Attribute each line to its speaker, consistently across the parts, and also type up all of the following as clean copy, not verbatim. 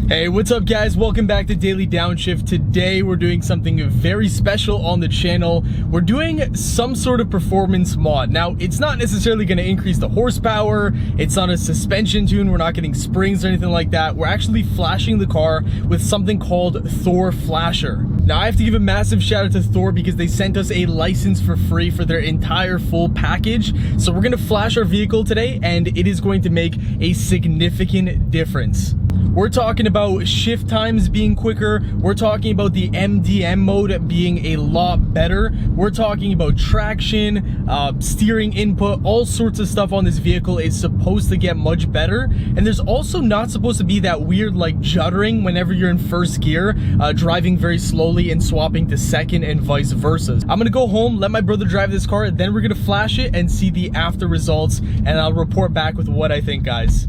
Speaker 1: Hey, what's up guys? Welcome back to Daily Downshift. Today we're doing something very special on the channel. We're doing some sort of performance mod. Now, it's not necessarily going to increase the horsepower. It's not a suspension tune. We're not getting springs or anything like that. We're actually flashing the car with something called Thor Flasher. Now, I have to give a massive shout out to Thor because they sent us a license for free for their entire full package. So we're going to flash our vehicle today and it is going to make a significant difference. We're talking about shift times being quicker. We're talking about the MDM mode being a lot better. We're talking about traction, steering input, all sorts of stuff on this vehicle is supposed to get much better. And there's also not supposed to be that weird like juddering whenever you're in first gear, driving very slowly and swapping to second and vice versa. I'm gonna go home, let my brother drive this car, then we're gonna flash it and see the after results, and I'll report back with what I think, guys.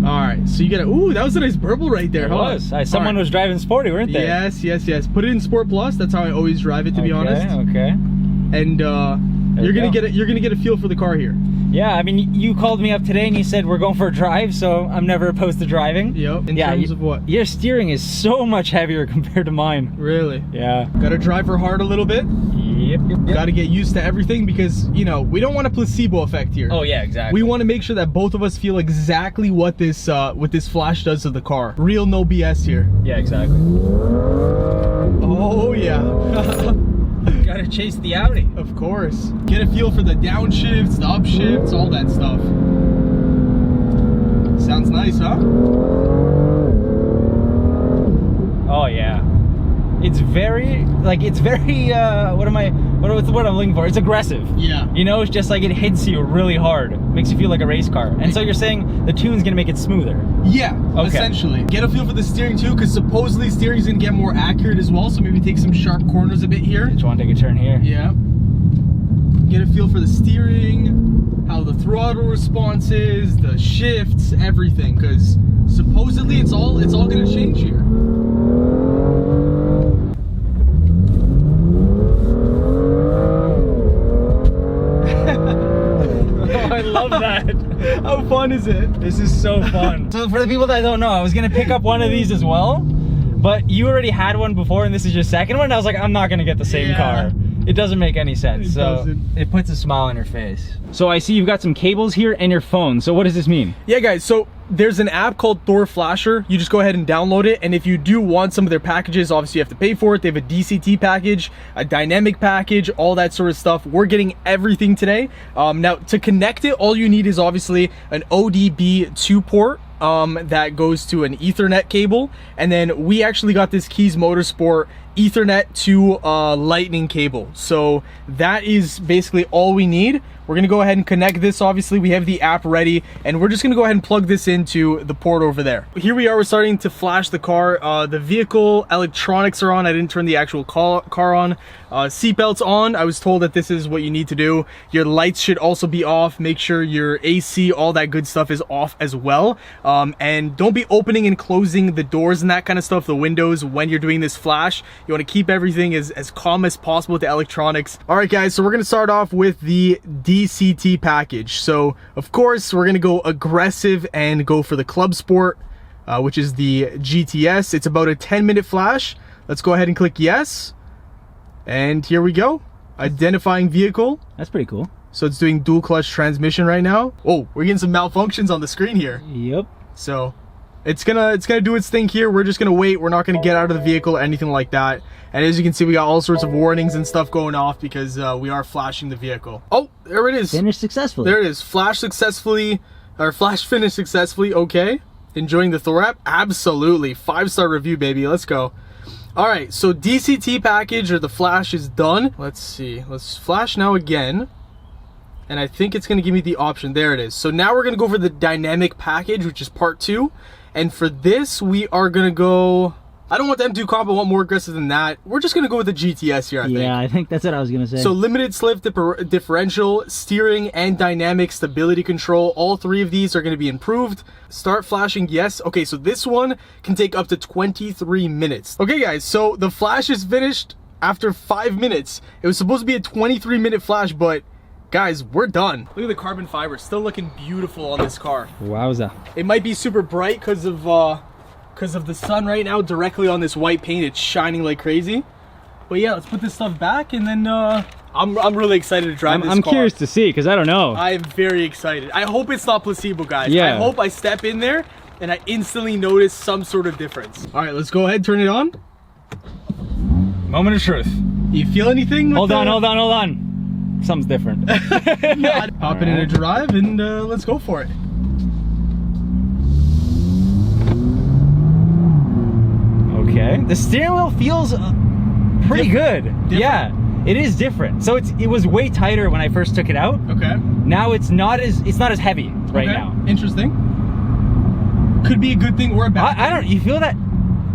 Speaker 1: All right, so you gotta, ooh, that was a nice burble right there.
Speaker 2: It was. Someone was driving sporty, weren't they?
Speaker 1: Yes. Put it in Sport Plus. That's how I always drive it, to be honest.
Speaker 2: Okay.
Speaker 1: And you're gonna get a feel for the car here.
Speaker 2: Yeah, I mean, you called me up today and you said we're going for a drive, so I'm never opposed to driving.
Speaker 1: Yep. In terms of what?
Speaker 2: Your steering is so much heavier compared to mine.
Speaker 1: Really?
Speaker 2: Yeah.
Speaker 1: Gotta drive her hard a little bit.
Speaker 2: Yep.
Speaker 1: Gotta get used to everything because, you know, we don't want a placebo effect here.
Speaker 2: Oh yeah, exactly.
Speaker 1: We want to make sure that both of us feel exactly what this flash does to the car. Real, no BS here.
Speaker 2: Yeah, exactly.
Speaker 1: Oh yeah.
Speaker 2: Gotta chase the Audi.
Speaker 1: Of course. Get a feel for the downshifts, the upshifts, all that stuff. Sounds nice, huh?
Speaker 2: Oh yeah. It's very what's the word I'm looking for? It's aggressive.
Speaker 1: Yeah.
Speaker 2: You know, it's just like it hits you really hard. Makes you feel like a race car. And so you're saying the tune's gonna make it smoother. Yeah, okay. Essentially.
Speaker 1: Get a feel for the steering too, because supposedly steering's gonna get more accurate as well, so maybe take some sharp corners a bit here.
Speaker 2: Just wanna take a turn here.
Speaker 1: Yeah. Get a feel for the steering, how the throttle response is, the shifts, everything, because supposedly it's all gonna change here.
Speaker 2: I love that.
Speaker 1: How fun is it?
Speaker 2: This is so fun. So for the people that don't know, I was gonna pick up one of these as well, but you already had one before and this is your second one. I was like, I'm not gonna get the same car. It doesn't make any sense. It puts a smile on your face. So I see you've got some cables here and your phone. So what does this mean?
Speaker 1: Yeah guys, so there's an app called Thor Flasher. You just go ahead and download it, and if you do want some of their packages, obviously you have to pay for it. They have a DCT package, a dynamic package, all that sort of stuff. We're getting everything today. Now to connect it, all you need is obviously an ODB2 port that goes to an Ethernet cable, and then we actually got this Keys Motorsport Ethernet to lightning cable. So that is basically all we need. We're gonna go ahead and connect this. Obviously we have the app ready, and we're just gonna go ahead and plug this into the port over there. Here we are, we're starting to flash the car. The vehicle electronics are on. I didn't turn the actual car on. Seatbelts on. I was told that this is what you need to do. Your lights should also be off. Make sure your AC, all that good stuff is off as well. And don't be opening and closing the doors and that kind of stuff, the windows, when you're doing this flash. You want to keep everything as calm as possible with the electronics. All right guys, so we're going to start off with the DCT package. So of course we're going to go aggressive and go for the Club Sport, which is the GTS. It's about a 10-minute flash. Let's go ahead and click yes. And here we go. Identifying vehicle.
Speaker 2: That's pretty cool.
Speaker 1: So it's doing dual clutch transmission right now. Oh, we're getting some malfunctions on the screen here.
Speaker 2: Yep.
Speaker 1: So it's gonna do its thing here. We're just gonna wait. We're not gonna get out of the vehicle or anything like that. And as you can see, we got all sorts of warnings and stuff going off because we are flashing the vehicle. Oh, there it is.
Speaker 2: Finished successfully.
Speaker 1: There it is. Flash successfully, or flash finished successfully. Okay. Enjoying the Thor app? Absolutely. 5-star review, baby. Let's go. All right. So DCT package, or the flash, is done. Let's see. Let's flash now again. And I think it's gonna give me the option. There it is. So now we're gonna go for the dynamic package, which is part 2. And for this, we are gonna go, I don't want the M2 comp, I want more aggressive than that. We're just gonna go with the GTS here, I think.
Speaker 2: Yeah, I think that's what I was gonna say.
Speaker 1: So limited slip differential, steering, and dynamic stability control. All 3 of these are gonna be improved. Start flashing, yes. Okay, so this one can take up to 23 minutes. Okay guys, so the flash is finished after 5 minutes. It was supposed to be a 23-minute flash, but guys, we're done. Look at the carbon fiber, still looking beautiful on this car.
Speaker 2: Wowza.
Speaker 1: It might be super bright because of because of the sun right now directly on this white paint. It's shining like crazy. But yeah, let's put this stuff back, and then I'm really excited to drive this car.
Speaker 2: I'm curious to see, because I don't know.
Speaker 1: I am very excited. I hope it's not placebo, guys.
Speaker 2: Yeah.
Speaker 1: I hope I step in there and I instantly notice some sort of difference. All right, let's go ahead, turn it on.
Speaker 2: Moment of truth.
Speaker 1: You feel anything?
Speaker 2: Hold on. Something's different.
Speaker 1: Hop it in a drive and let's go for it.
Speaker 2: Okay. The steering wheel feels pretty good.
Speaker 1: Different.
Speaker 2: Yeah, it is different. So it was way tighter when I first took it out.
Speaker 1: Okay.
Speaker 2: Now it's not as heavy right now.
Speaker 1: Interesting. Could be a good thing or a bad thing.
Speaker 2: I don't. You feel that?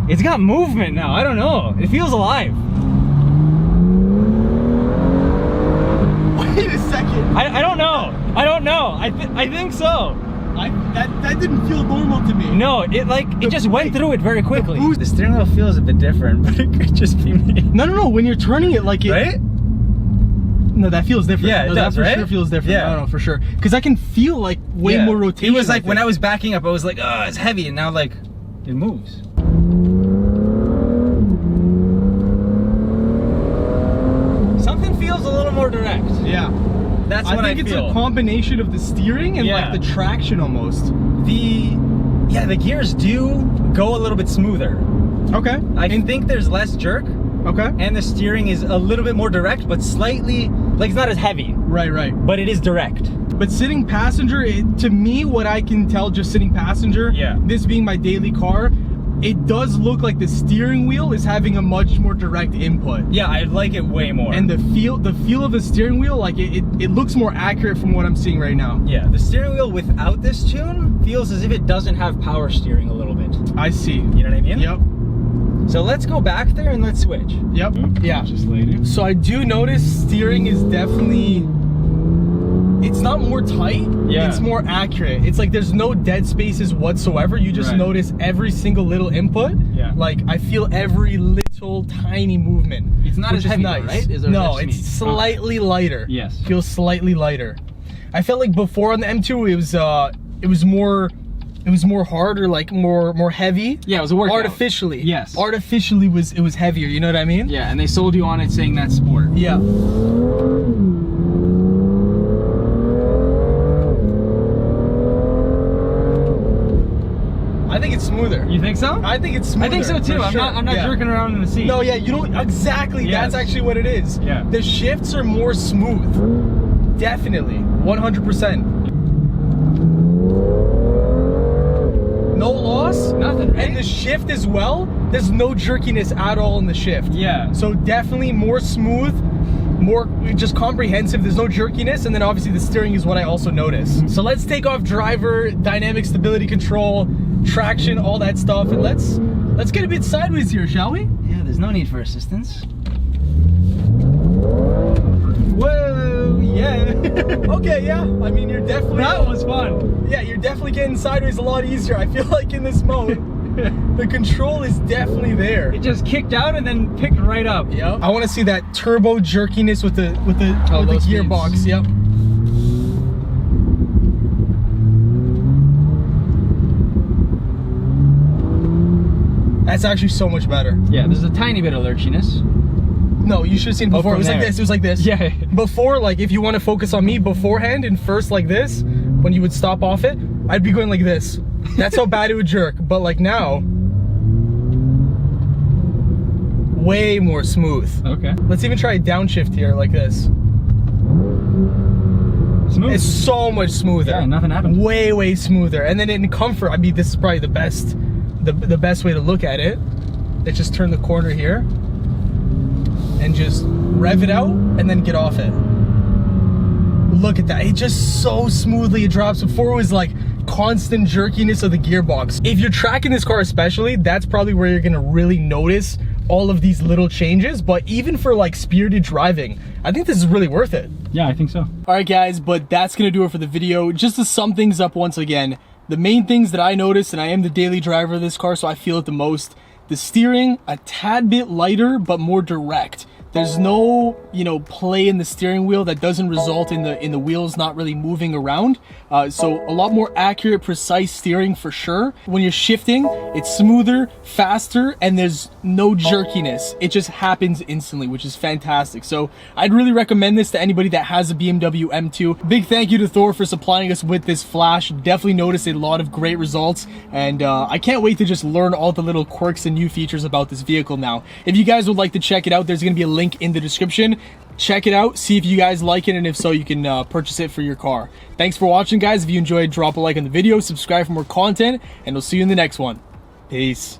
Speaker 2: It's got movement now. I don't know. It feels alive.
Speaker 1: Wait a second.
Speaker 2: I don't know. I think so.
Speaker 1: That didn't feel normal to me.
Speaker 2: No, it just went through it very quickly. The steering wheel feels a bit different, but it could just be me.
Speaker 1: No. When you're turning it like it.
Speaker 2: Right?
Speaker 1: No, that feels different.
Speaker 2: Yeah, it
Speaker 1: that
Speaker 2: does,
Speaker 1: for
Speaker 2: right?
Speaker 1: sure feels different.
Speaker 2: Yeah.
Speaker 1: No, for sure. Because I can feel like way more rotation.
Speaker 2: It was like when I was backing up, I was like, oh, it's heavy, and now like it moves. Something feels a little more direct.
Speaker 1: Yeah.
Speaker 2: That's what I
Speaker 1: think
Speaker 2: feel.
Speaker 1: It's a combination of the steering and like the traction almost.
Speaker 2: The gears do go a little bit smoother.
Speaker 1: Okay.
Speaker 2: I think there's less jerk.
Speaker 1: Okay.
Speaker 2: And the steering is a little bit more direct, but slightly, like it's not as heavy.
Speaker 1: Right.
Speaker 2: But it is direct.
Speaker 1: But sitting passenger, to me, what I can tell just sitting passenger, this being my daily car, it does look like the steering wheel is having a much more direct input.
Speaker 2: Yeah, I like it way more.
Speaker 1: And the feel of the steering wheel, like it looks more accurate from what I'm seeing right now.
Speaker 2: Yeah, the steering wheel without this tune feels as if it doesn't have power steering a little bit.
Speaker 1: I see.
Speaker 2: You know what I mean?
Speaker 1: Yep.
Speaker 2: So let's go back there and let's switch.
Speaker 1: Yep. Yeah.
Speaker 2: Just later.
Speaker 1: So I do notice steering is definitely, it's not more tight, it's more accurate. It's like there's no dead spaces whatsoever. You just notice every single little input. Yeah. Like I feel every little tiny movement.
Speaker 2: It's not as heavy, though, right?
Speaker 1: No, it's slightly lighter.
Speaker 2: Yes.
Speaker 1: Feels slightly lighter. I felt like before on the M2 it was more hard, or like more heavy.
Speaker 2: Yeah, it was a workout.
Speaker 1: Artificially.
Speaker 2: Yes.
Speaker 1: Artificially it was heavier, you know what I mean?
Speaker 2: Yeah, and they sold you on it saying that's sport.
Speaker 1: Yeah. I think it's smoother.
Speaker 2: You think so?
Speaker 1: I think it's smoother.
Speaker 2: I think so too. I'm not jerking around in the seat.
Speaker 1: No, yeah, you don't exactly. That's actually what it is.
Speaker 2: Yeah.
Speaker 1: The shifts are more smooth. Definitely. 100%. No loss.
Speaker 2: Nothing, right?
Speaker 1: And the shift as well, there's no jerkiness at all in the shift.
Speaker 2: Yeah.
Speaker 1: So definitely more smooth, more just comprehensive. There's no jerkiness, and then obviously the steering is what I also notice. So let's take off driver, dynamic stability control, traction, all that stuff, and let's get a bit sideways here, shall we?
Speaker 2: Yeah, there's no need for assistance.
Speaker 1: Whoa, yeah. Okay, yeah. I mean, you're definitely...
Speaker 2: That was fun.
Speaker 1: Yeah, you're definitely getting sideways a lot easier. I feel like in this mode, the control is definitely there.
Speaker 2: It just kicked out and then picked right up.
Speaker 1: Yep. I want to see that turbo jerkiness with the gearbox.
Speaker 2: Speeds.
Speaker 1: Yep. That's actually so much better.
Speaker 2: Yeah, there's a tiny bit of lurchiness.
Speaker 1: No, you should have seen before. It was like this. It was like this.
Speaker 2: Yeah.
Speaker 1: Before, like if you want to focus on me beforehand and first like this, when you would stop off it, I'd be going like this. That's how bad it would jerk. But like now, way more smooth.
Speaker 2: Okay.
Speaker 1: Let's even try a downshift here like this.
Speaker 2: Smooth.
Speaker 1: It's so much smoother.
Speaker 2: Yeah, nothing happened.
Speaker 1: Way smoother. And then in comfort, I mean, this is probably the best way to look at it. Let's just turn the corner here and just rev it out and then get off it. Look at that. It just so smoothly drops. Before it was like constant jerkiness of the gearbox. If you're tracking this car especially, that's probably where you're gonna really notice all of these little changes. But even for like spirited driving, I think this is really worth it.
Speaker 2: Yeah, I think so.
Speaker 1: All right guys, but that's gonna do it for the video. Just to sum things up once again, the main things that I noticed, and I am the daily driver of this car, so I feel it the most. The steering, a tad bit lighter, but more direct. There's no, you know, play in the steering wheel that doesn't result in the wheels not really moving around. So a lot more accurate, precise steering for sure. When you're shifting, it's smoother, faster, and there's no jerkiness. It just happens instantly, which is fantastic. So I'd really recommend this to anybody that has a BMW M2. Big thank you to Thor for supplying us with this Flash. Definitely noticed a lot of great results, and I can't wait to just learn all the little quirks and new features about this vehicle now. If you guys would like to check it out, there's going to be a link in the description. Check it out, see if you guys like it, and if so, you can purchase it for your car. Thanks for watching, guys. If you enjoyed, drop a like on the video, subscribe for more content, and we'll see you in the next one. Peace.